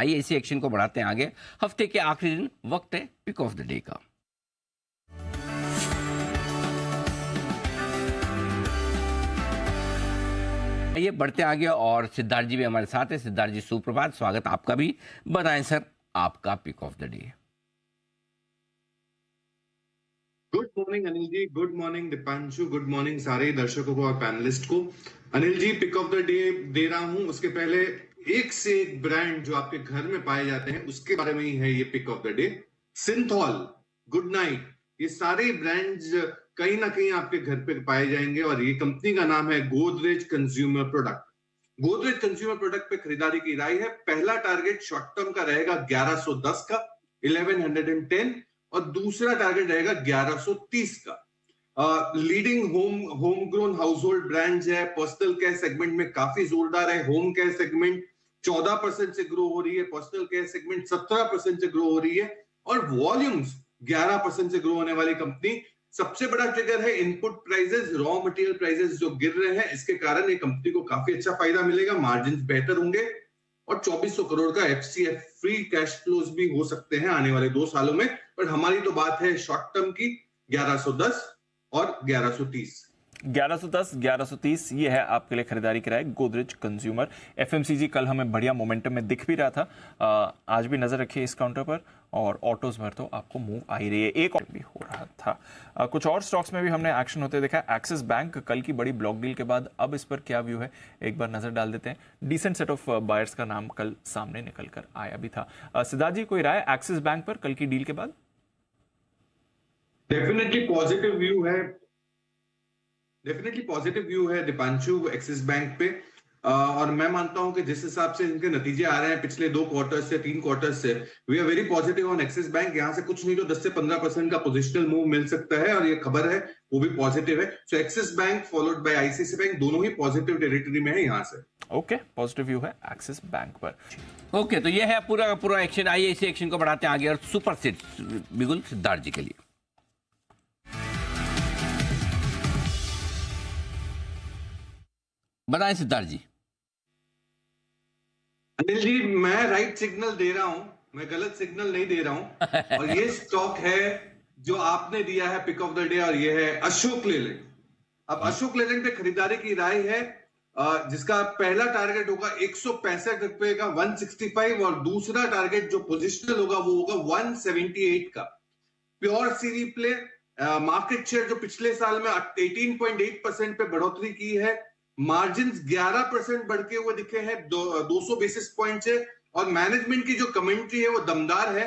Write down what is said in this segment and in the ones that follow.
आइए इसी एक्शन को बढ़ाते हैं आगे। हफ्ते के आखिरी दिन वक्त है पिक ऑफ द डे का। ये बढ़ते आगे और सिद्धार्थ जी भी हमारे साथ है। सिद्धार्थ जी सुप्रभात, स्वागत आपका भी। बताएं सर आपका pick of the day. Good morning Anil ji, good morning Deepanshu, good morning सारे दर्शकों को और पैनलिस्ट को। Anil ji pick of the day दे रहा हूं, उसके पहले एक से एक ब्रांड जो आपके घर में पाए जाते हैं उसके बारे में ही है ये pick of the day. Cinthol, good night, ये सारे ब्रांड्स कहीं ना कहीं आपके घर पे पाए जाएंगे और ये कंपनी का नाम है Godrej consumer product. Godrej consumer product पे खरीदारी की राय है। पहला टारगेट शॉर्ट टर्म का रहेगा 1110 का, 1110, और दूसरा टारगेट रहेगा 1130 का। Leading home grown house hold brands है। पर्सनल केयर सेगमेंट में काफी जोरदार है। होम केयर सेगमेंट 14% से ग्रो हो रही है, पर्सनल केयर सेगमेंट 17% से ग्रो हो रही है और वॉल्यूम्स 11% से ग्रो होने वाली कंपनी। सबसे बड़ा ट्रिगर है input prices, raw material prices जो गिर रहे हैं, इसके कारण ये कंपनी को काफी अच्छा फायदा मिलेगा, मार्जिन बेहतर होंगे और 2400 करोड़ का एफसीएफ फ्री कैश फ्लोज भी हो सकते हैं आने वाले 2 सालों में। पर हमारी तो बात है शॉर्ट टर्म की, 1110 और 1130। 1110, 1130 ये है आपके लिए खरीदारी की राय गोदरेज कंज्यूमर। एफएमसीजी कल हमें बढ़िया मोमेंटम में दिख भी रहा था, आज भी नजर रखिए इस काउंटर पर, और ऑटोज भर तो आपको मूव आ ही रही है, एक और भी हो रहा था। कुछ और स्टॉक्स में भी हमने एक्शन होते देखा। एक्सिस बैंक कल की बड़ी ब्लॉक डील के बाद अब इस पर क्या व्यू है एक बार नजर डाल देते हैं। डिसेंट सेट ऑफ बायर्स का नाम कल सामने निकल कर आया भी था। सिद्धार्थ जी कोई राय एक्सिस बैंक पर कल की डील के बाद? डेफिनेटली पॉजिटिव व्यू है दीपांशु एक्सिस बैंक पे। और मैं मानता हूं कि जिस हिसाब से इनके नतीजे आ रहे हैं पिछले 2 क्वार्टर्स से 3 क्वार्टर्स से, we are very positive on Axis Bank. यहां से कुछ नहीं तो 10 से 15% का पोजिशनल मूव मिल सकता है और ये खबर है वो भी पॉजिटिव है। So Axis bank followed by ICICI bank दोनों ही पॉजिटिव टेरिटरी में है यहां से। ओके, पॉजिटिव व्यू है एक्सिस बैंक पर। ओके, तो ये है पूरा का पूरा एक्शन। आइए इसी एक्शन को बढ़ाते हैं आगे और सुपर सेट बिगुल सिद्धार्थ जी के लिए। बताएं सिद्धार्थ जी। अनिल जी मैं राइट सिग्नल दे रहा हूं, मैं गलत सिग्नल नहीं दे रहा हूं। और ये स्टॉक है जो आपने दिया है पिक ऑफ द डे और ये है अशोक लेलैंड। अब अशोक लेलैंड पे खरीदारी की राय है, जिसका पहला टारगेट होगा 165 रुपए का, 165, और दूसरा टारगेट जो पोजिशनल होगा वो होगा 178 का। प्योर सीरी प्ले, मार्केट शेयर जो पिछले साल में 18.8% पे बढ़ोतरी की है, मार्जिन 11% बढ़ के हुए दिखे हैं 200 बेसिस पॉइंट से, और मैनेजमेंट की जो कमेंट्री है वो दमदार है।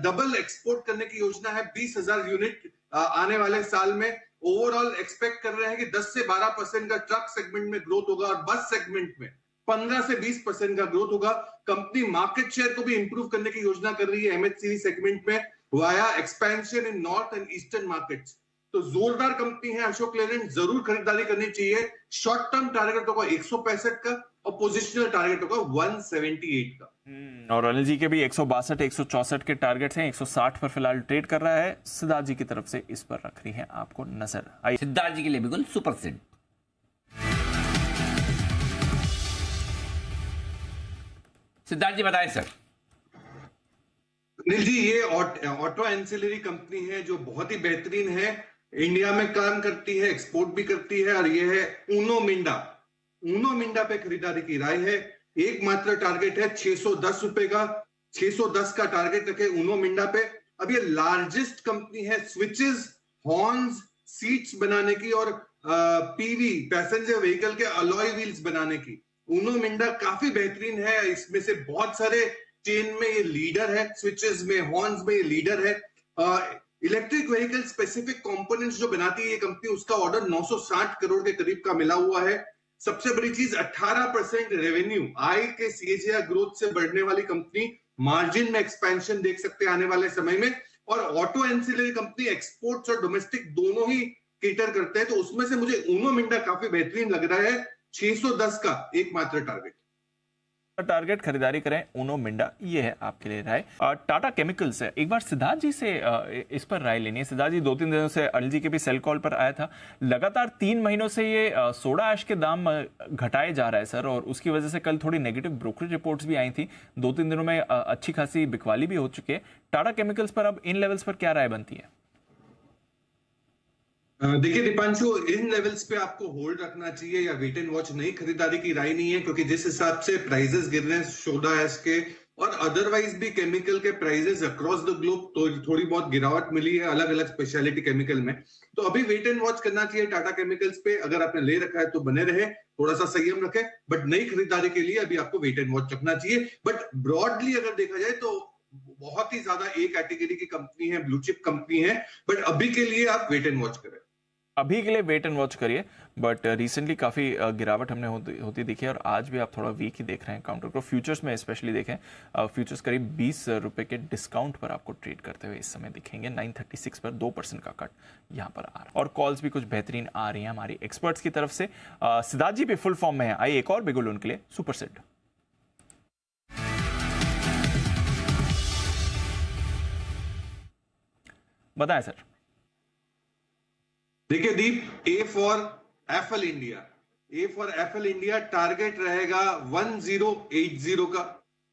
डबल एक्सपोर्ट करने की योजना है, 20,000 यूनिट आने वाले साल में। ओवरऑल एक्सपेक्ट कर रहे हैं कि 10 से 12% का ट्रक सेगमेंट में ग्रोथ होगा और बस सेगमेंट में 15 से 20% का ग्रोथ होगा। कंपनी मार्केट शेयर को भी इंप्रूव करने की योजना कर रही है एमएचसीवी सेगमेंट में via expansion in north and eastern markets. तो जोरदार कंपनी है अशोक लेलैंड, जरूर खरीदारी करनी चाहिए। शॉर्ट टर्म टारगेट होगा 165 का और पोजिशनल टारगेट होगा 178 का। और अनिल जी के भी 162, 164 के टारगेट्स हैं। 160 पर फिलहाल ट्रेड कर रहा है। सिद्धार्थ जी की तरफ से इस पर रख रही है आपको नजर। आइए सिद्धार्थ जी के लिए बिल्कुल सुपर सेट। सिद्धार्थ जी बताएं सर। अनिल जी ये ऑटो एंसिलरी कंपनी है जो बहुत ही बेहतरीन है, इंडिया में काम करती है, एक्सपोर्ट भी करती है, और ये है ऊनो मिंडा पे खरीदारी की राय है। एकमात्र टारगेट है 610 रुपए का, 610 का टारगेट रखे ऊनो मिंडा पे। अब ये लार्जेस्ट कंपनी है स्विचेस, हॉर्न्स, सीट्स बनाने की और पीवी पैसेंजर व्हीकल के अलॉय व्हील्स बनाने की। ऊनो मिंडा काफी बेहतरीन है, इसमें से बहुत सारे चेन में ये लीडर है, स्विचेस में, हॉर्न्स में ये लीडर है। इलेक्ट्रिक व्हीकल स्पेसिफिक कंपोनेंट्स जो बनाती है ये कंपनी, उसका ऑर्डर 960 करोड़ के करीब का मिला हुआ है। सबसे बड़ी चीज 18% रेवेन्यू, आय के सीएजीआर ग्रोथ से बढ़ने वाली कंपनी, मार्जिन में एक्सपेंशन देख सकते हैं आने वाले समय में। और ऑटो एंसिलरी कंपनी एक्सपोर्ट्स और डोमेस्टिक दोनों ही केटर करते हैं, तो उसमें से मुझे ऊनो मिंडा काफी बेहतरीन लग रहा है। 610 का एकमात्र टारगेट। टारगेट खरीदारी करें उनो मिंडा, ये है आपके लिए राय। टाटा केमिकल्स है, एक बार सिद्धार्थ जी से इस पर राय लेनी है। सिद्धार्थ जी, 2-3 दिनों से अनिल जी के भी सेल कॉल पर आया था, लगातार 3 महीनों से ये सोडा ऐश के दाम घटाए जा रहा है सर, और उसकी वजह से कल थोड़ी नेगेटिव ब्रोकरेज रिपोर्ट्स भी आई थी। 2-3 दिनों में अच्छी खासी बिकवाली भी हो चुकी है। टाटा केमिकल्स पर अब इन लेवल्स पर क्या राय बनती है? देखिए दीपांशु, इन लेवल्स पे आपको होल्ड रखना चाहिए या वेट एंड वॉच, नई खरीदारी की राय नहीं है, क्योंकि जिस हिसाब से प्राइसेस गिर रहे हैं सोडा ऐश के और अदरवाइज भी केमिकल के प्राइसेस अक्रॉस द ग्लोब, तो थोड़ी बहुत गिरावट मिली है अलग अलग स्पेशलिटी केमिकल में। तो अभी वेट एंड वॉच करना चाहिए टाटा केमिकल्स पे। अगर आपने ले रखा है तो बने रहे, थोड़ा सा संयम रखे, बट नई खरीदारी के लिए अभी आपको वेट एंड वॉच रखना चाहिए। बट ब्रॉडली अगर देखा जाए तो बहुत ही ज्यादा ए कैटेगरी की कंपनी है, ब्लू चिप कंपनी है, बट अभी के लिए आप वेट एंड वॉच करें। अभी के लिए वेट एंड वॉच करिए, बट रिसेंटली काफ़ी गिरावट हमने होती दिखी है, और आज भी आप थोड़ा वीक ही देख रहे हैं काउंटर को। फ्यूचर्स में स्पेशली देखें, फ्यूचर्स करीब 20 रुपए के डिस्काउंट पर आपको ट्रेड करते हुए इस समय दिखेंगे। 936 पर 2% का कट यहाँ पर आ रहा है, और कॉल्स भी कुछ बेहतरीन आ रही हैं हमारी एक्सपर्ट्स की तरफ से। सिद्धार्थ जी भी फुल फॉर्म में है, आइए एक और बिगुल उनके लिए सुपर सेट। बताएं सर। देखिए Deep, A for FL India, A for FL India target रहेगा 1080 का।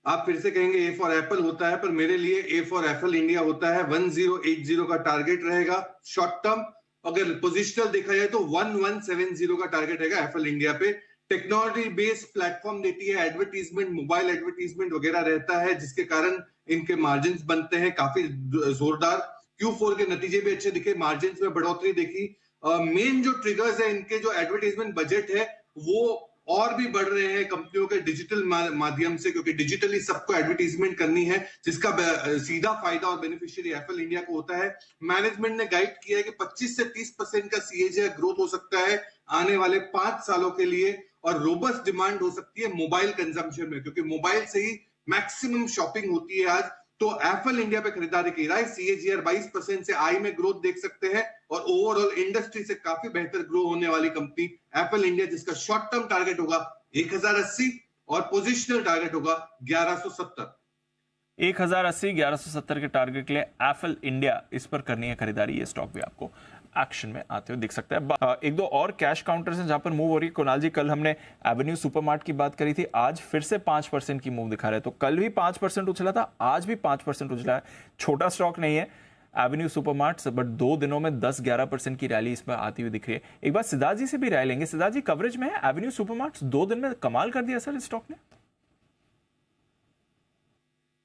आप फिर से कहेंगे ए फॉर एप्पल होता है, पर मेरे लिए ए फॉर एफएल इंडिया होता है। 1080 का टारगेट रहेगा शॉर्ट टर्म। अगर पोजिशनल देखा जाए तो 1170 का टारगेट रहेगा एफएल इंडिया पे। टेक्नोलॉजी बेस्ड प्लेटफॉर्म देती है, एडवर्टीजमेंट, मोबाइल एडवर्टीजमेंट वगैरह रहता है, जिसके कारण इनके मार्जिन बनते हैं काफी जोरदार। Q4 के नतीजे भी अच्छे दिखे, मार्जिन में बढ़ोतरी देखी। मेन जो ट्रिगर्स है इनके, जो एडवर्टाइजमेंट बजट है वो और भी बढ़ रहे हैं कंपनियों के डिजिटल माध्यम से, क्योंकि डिजिटली सबको एडवर्टाइजमेंट करनी है, जिसका सीधा फायदा और बेनिफिशियरी एप्पल इंडिया को होता है। मैनेजमेंट ने गाइड किया है कि 25 से 30% का सीएजीआर ग्रोथ हो सकता है आने वाले 5 सालों के लिए, और रोबस्ट डिमांड हो सकती है मोबाइल कंजम्पशन में, क्योंकि मोबाइल से ही मैक्सिमम शॉपिंग होती है आज। तो एप्पल इंडिया पे खरीदारी की राय, सीएजीआर 22% से आई में ग्रोथ देख सकते हैं, और ओवरऑल इंडस्ट्री से काफी बेहतर ग्रो होने वाली कंपनी एप्पल इंडिया, जिसका शॉर्ट टर्म टारगेट होगा 1080 और पोजिशनल टारगेट होगा 1170। 1080 1170 के टारगेट के लिए एप्पल इंडिया, इस पर करनी है खरीदारी। ये स्टॉक भी आपको एक्शन में आते हुए दिख सकता है। एक दो और कैश काउंटर्स हैं जहां पर मूव हो रही है। कुणाल जी, कल हमने एवेन्यू सुपरमार्ट की बात करी थी, आज फिर से 5% की मूव दिखा रहे हैं। तो कल भी 5% उछला था, आज भी 5% उछला है। छोटा स्टॉक नहीं है एवेन्यू सुपरमार्ट, बट 2 दिनों में 10-11% की रैली इसमें आती हुई दिख रही है। एक बार सिद्धार्थ जी से भी राय लेंगे। सिद्धार्थ जी, कवरेज में है एवेन्यू सुपरमार्ट, 2 दिन में कमाल कर दिया सर इस स्टॉक ने।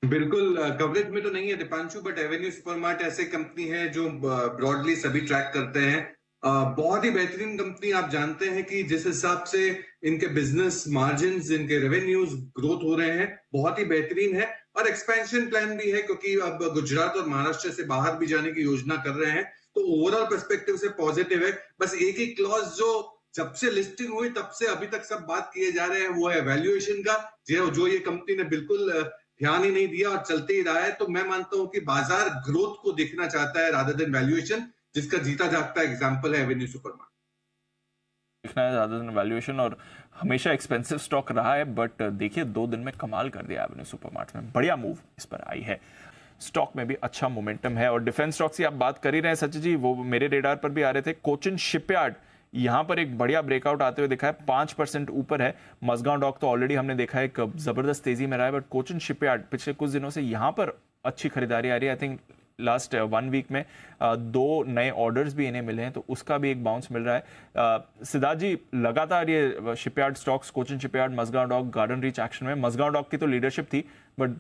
बिल्कुल कवरेज में तो नहीं है दीपांशु, बट एवेन्यू सुपरमार्ट ऐसे कंपनी है जो ब्रॉडली सभी ट्रैक करते हैं। बहुत ही बेहतरीन कंपनी। आप जानते हैं कि जिस हिसाब से इनके बिजनेस मार्जिन्स, इनके रेवेन्यूज ग्रोथ हो रहे हैं, बहुत ही बेहतरीन है, और एक्सपेंशन प्लान भी है, क्योंकि अब गुजरात और महाराष्ट्र से बाहर भी जाने की योजना कर रहे हैं। तो ओवरऑल पर्सपेक्टिव से पॉजिटिव है। बस एक ही क्लॉज जो जब से लिस्टिंग हुई तब से अभी तक सब बात किए जा रहे हैं, वो है वैल्यूएशन का, जो ये कंपनी ने बिल्कुल ध्यान ही नहीं दिया और चलते ही रहा है। तो मैं मानता हूं कि बाजार ग्रोथ को देखना चाहता है रादर देन वैल्यूएशन, जिसका जीता जागता एग्जांपल है एवेन्यू सुपरमार्ट। देखना है रादर देन वैल्यूएशन, और हमेशा एक्सपेंसिव स्टॉक रहा है, बट देखिए 2 दिन में कमाल कर दिया एवेन्यू सुपरमार्ट में, बढ़िया मूव इस पर आई है। स्टॉक में भी अच्छा मोमेंटम है। और डिफेंस स्टॉक्स की आप बात कर ही रहे हैं सचिन जी, वो मेरे रेडार पर भी आ रहे थे। कोचिन शिपयार्ड यहां पर एक बढ़िया ब्रेकआउट आते हुए दिखा है, 5% ऊपर है। मजगांव डॉक तो ऑलरेडी हमने देखा है जबरदस्त तेजी में रहा है, बट कोचिन शिपयार्ड पिछले कुछ दिनों से यहां पर अच्छी खरीदारी आ रही है। आई थिंक लास्ट 1 वीक में 2 नए ऑर्डर्स भी इन्हें मिले हैं, तो उसका भी एक बाउंस मिल रहा है। सिद्धार्थ जी, लगातार ये shipyard stocks, Cochin shipyard, Mazagon dock, garden reach action में। मजगांव डॉक की तो लीडरशिप थी, बट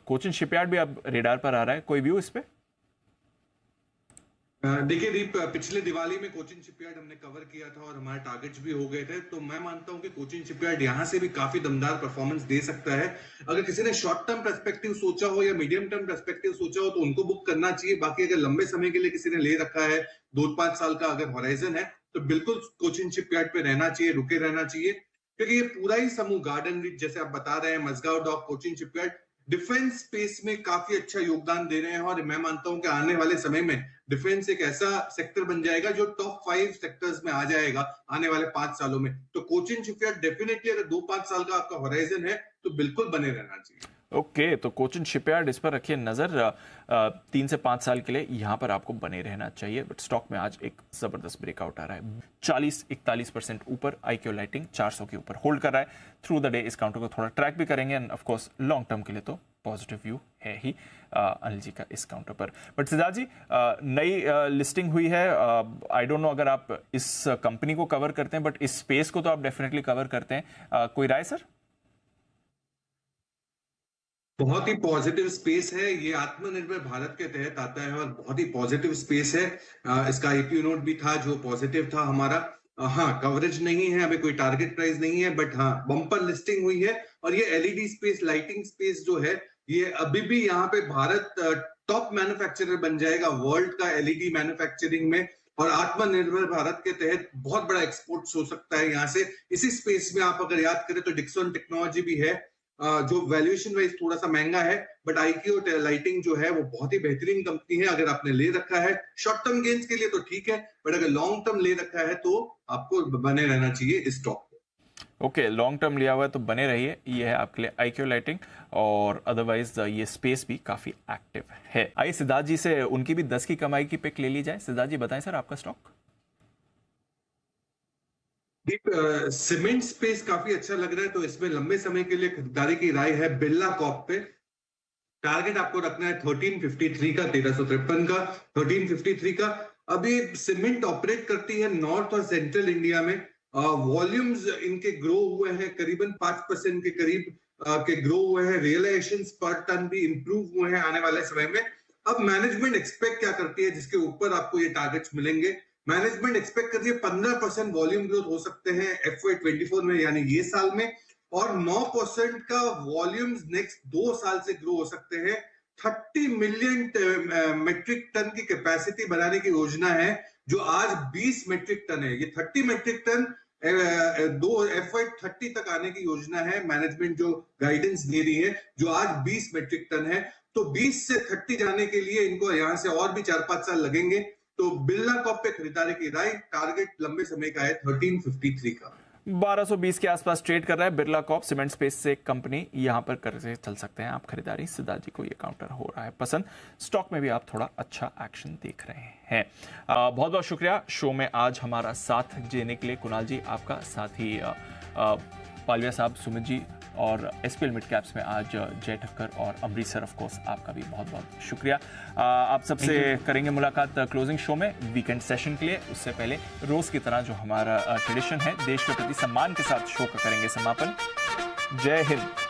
कोचिन शिपयार्ड भी अब रेडार पर आ रहा है। कोई व्यू इस पे? देखिए दीप, पिछले दिवाली में कोचिन शिपयार्ड हमने कवर किया था और हमारे टारगेट्स भी हो गए थे। तो मैं मानता हूं कि कोचिन शिपयार्ड यहां से भी काफी दमदार परफॉर्मेंस दे सकता है। अगर किसी ने शॉर्ट टर्म पर्सपेक्टिव सोचा हो या मीडियम टर्म पर्सपेक्टिव सोचा हो तो उनको बुक करना चाहिए। बाकी अगर लंबे समय के लिए किसी ने ले रखा है, 2-5 साल का अगर हॉराइजन है, तो बिल्कुल कोचिन शिपयार्ड पे रहना चाहिए, रुके रहना चाहिए, क्योंकि ये पूरा ही समूह, गार्डन रीच जैसे आप बता रहे हैं, Mazagon dock, Cochin shipyard, defence space में काफी अच्छा योगदान दे रहे हैं। और मैं मानता हूं कि आने वाले समय में डिफेंस एक ऐसा सेक्टर बन जाएगा जो टॉप 5 सेक्टर्स में आ जाएगा आने वाले 5 सालों में। तो कोचिन शिपयार्ड डेफिनेटली, अगर 2-5 साल का आपका होराइजन है तो बिल्कुल बने रहना चाहिए। ओके, तो कोचिन शिपयार्ड इस पर रखिए नजर। 3 से 5 साल के लिए यहाँ पर आपको बने रहना चाहिए। बट स्टॉक में आज एक जबरदस्त ब्रेकआउट आ रहा है, 40-41% ऊपर। IQ लाइटिंग 400 के ऊपर होल्ड कर रहा है। थ्रू द डे इस काउंटर को थोड़ा ट्रैक भी करेंगे end of course long term के लिए तो पॉजिटिव व्यू है ही अनिल जी का इस काउंटर पर। बट सिद्धार्थ जी, नई लिस्टिंग हुई है। आई डोंट नो अगर आप इस कंपनी को कवर करते हैं, बट इस स्पेस को तो आप डेफिनेटली कवर करते हैं। कोई राय सर? बहुत ही पॉजिटिव स्पेस है, ये आत्मनिर्भर भारत के तहत आता है और बहुत ही पॉजिटिव स्पेस है। इसका IPO नोट भी था जो पॉजिटिव था हमारा। हाँ, कवरेज नहीं है, अभी कोई टारगेट प्राइस नहीं है, बट हाँ बम्पर लिस्टिंग हुई है। और ये LED स्पेस, लाइटिंग स्पेस जो है, ये अभी भी यहाँ पे भारत टॉप मैन्युफैक्चरर बन जाएगा वर्ल्ड का LED मैन्युफैक्चरिंग में। और आत्मनिर्भर भारत के तहत बहुत बड़ा एक्सपोर्ट हो सकता है यहाँ से। इसी स्पेस में आप अगर याद करें तो डिक्सन टेक्नोलॉजी भी है, जो वैल्यूएशन वाइज थोड़ा सा महंगा है, बट IQ लाइटिंग जो है वो बहुत ही बेहतरीन कंपनी है। अगर आपने ले रखा है शॉर्ट टर्म गेन्स के लिए तो ठीक है, बट अगर लॉन्ग टर्म ले रखा है तो आपको बने रहना चाहिए इस स्टॉक पे। ओके, लॉन्ग टर्म लिया हुआ है तो बने रहिए। ये है आपके लिए IQ लाइटिंग, और अदरवाइज ये स्पेस भी काफी एक्टिव है। आइए सिद्धार्थ जी से उनकी भी 10 की कमाई की पिक ले ली जाए। सिद्धार्थ जी बताएं सर आपका स्टॉक। सीमेंट स्पेस काफी अच्छा लग रहा है, तो इसमें लंबे समय के लिए खरीदारी की राय है बिरला कॉर्प पे। टारगेट आपको रखना है 1353 का, 1353 का, 1353 का। अभी सीमेंट ऑपरेट करती है नॉर्थ और सेंट्रल इंडिया में। वॉल्यूम्स इनके ग्रो हुए हैं, करीबन 5% के करीब के ग्रो हुए हैं। रियलाइजेशंस पर टन भी इंप्रूव हुए हैं आने वाले समय में। अब मैनेजमेंट एक्सपेक्ट क्या करती है जिसके ऊपर आपको ये टारगेट्स मिलेंगे? मैनेजमेंट एक्सपेक्ट कर रही है 15% वॉल्यूम ग्रोथ हो सकते हैं FY24 में, यानी ये साल में, और 9% का वॉल्यूम्स नेक्स्ट 2 साल से ग्रो हो सकते हैं। 30 मिलियन मेट्रिक टन की कैपेसिटी बनाने की योजना है, जो आज 20 मेट्रिक टन है। ये 30 मेट्रिक टन FY30 तक आने की योजना है। मैनेजमेंट जो गाइडेंस दे रही है, जो आज 20 मेट्रिक टन है, तो 20 से 30 जाने के लिए इनको यहां से और भी 4-5 साल लगेंगे। तो बिरला कॉर्प पे खरीदारी की राय, टारगेट लंबे समय का है 1353 का। 1220 के आसपास ट्रेड कर रहा है बिरला कॉर्प, सीमेंट स्पेस से एक कंपनी। यहां पर करके चल सकते हैं आप खरीदारी। सिद्धार्थ जी को ये काउंटर हो रहा है पसंद। स्टॉक में भी आप थोड़ा अच्छा एक्शन देख रहे हैं। बहुत बहुत शुक्रिया शो में आज हमारा साथ देने के लिए कुणाल जी, आपका साथ ही पालविया साहब, सुमित जी, और SPL मिड कैप्स में आज जय ठक्कर और अमरीश सर, ऑफ कोर्स आपका भी बहुत बहुत शुक्रिया। आप सबसे करेंगे मुलाकात क्लोजिंग शो में वीकेंड सेशन के लिए। उससे पहले रोज की तरह जो हमारा ट्रेडिशन है, देश के प्रति सम्मान के साथ शो का करेंगे समापन। जय हिंद।